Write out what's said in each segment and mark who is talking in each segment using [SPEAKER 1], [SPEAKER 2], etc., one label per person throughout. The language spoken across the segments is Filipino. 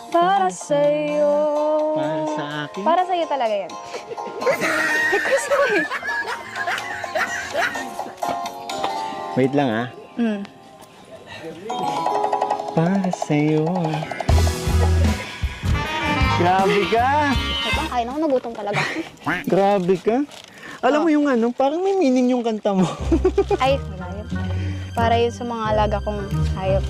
[SPEAKER 1] Para sa'yo.
[SPEAKER 2] Para sa akin?
[SPEAKER 1] Para sa'yo talaga yan. Request ko eh.
[SPEAKER 2] Wait lang ah.
[SPEAKER 1] Mm.
[SPEAKER 2] Para sa'yo. Grabe ka!
[SPEAKER 1] Ito, kaya na ako, nagutom talaga.
[SPEAKER 2] Grabe ka! Alam mo yung ano, parang may meaning yung kanta mo.
[SPEAKER 1] Ay, wala yun. Para yun sa mga alaga kong hayop.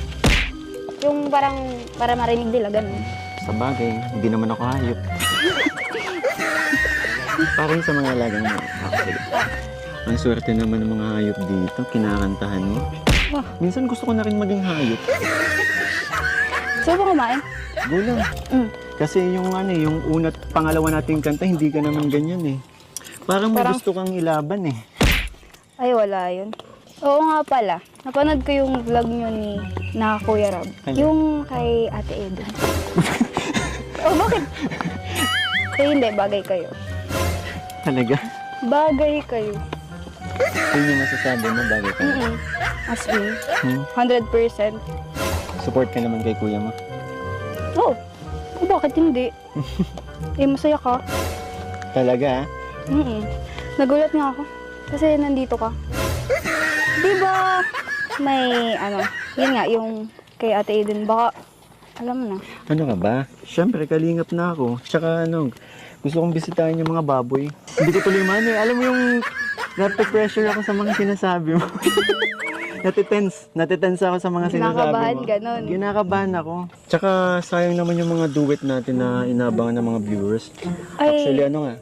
[SPEAKER 1] Yung parang, para marinig nila, ganun.
[SPEAKER 2] Sa bagay, hindi naman ako hayop. Parang sa mga alagang mo. Actually. Ang swerte naman ng mga hayop dito, kinakantahan mo.
[SPEAKER 1] Wah.
[SPEAKER 2] Minsan gusto ko na rin maging hayop.
[SPEAKER 1] So, ba kumain?
[SPEAKER 2] Gulang.
[SPEAKER 1] Mm.
[SPEAKER 2] Kasi yung ano, yung una at pangalawa nating kanta, hindi ka naman ganyan eh. Parang may gusto kang ilaban eh.
[SPEAKER 1] Ay, wala yun. Oo nga pala. Napanood ko yung vlog nyo ni na Kuya Rob.
[SPEAKER 2] Ano?
[SPEAKER 1] Yung kay Ate Eden. Oh, bakit? Kaya hindi, bagay kayo.
[SPEAKER 2] Talaga?
[SPEAKER 1] Bagay kayo.
[SPEAKER 2] Yun yung masasabi mo, bagay ka.
[SPEAKER 1] As in,
[SPEAKER 2] Hmm?
[SPEAKER 1] 100%.
[SPEAKER 2] Support ka naman kay kuya mo.
[SPEAKER 1] Oh, bakit hindi? Eh, masaya ka.
[SPEAKER 2] Talaga ah?
[SPEAKER 1] Nagulat nga ako. Kasi nandito ka. Di ba may ano, yun nga, yung kay Ate Eden, baka, alam mo na.
[SPEAKER 2] Ano ka ba? Siyempre, kalingap na ako. Tsaka ano, gusto kong bisitahin yung mga baboy. Hindi ko tuloy man eh. Alam mo yung nape-pressure ako sa mga sinasabi mo. Natitense ako sa mga sinasabi
[SPEAKER 1] Kinakabahan,
[SPEAKER 2] mo.
[SPEAKER 1] ganon.
[SPEAKER 2] Kinakabahan ako. Tsaka sayang naman yung mga duet natin na inabangan ng mga viewers.
[SPEAKER 1] Ay.
[SPEAKER 2] Actually, ano nga,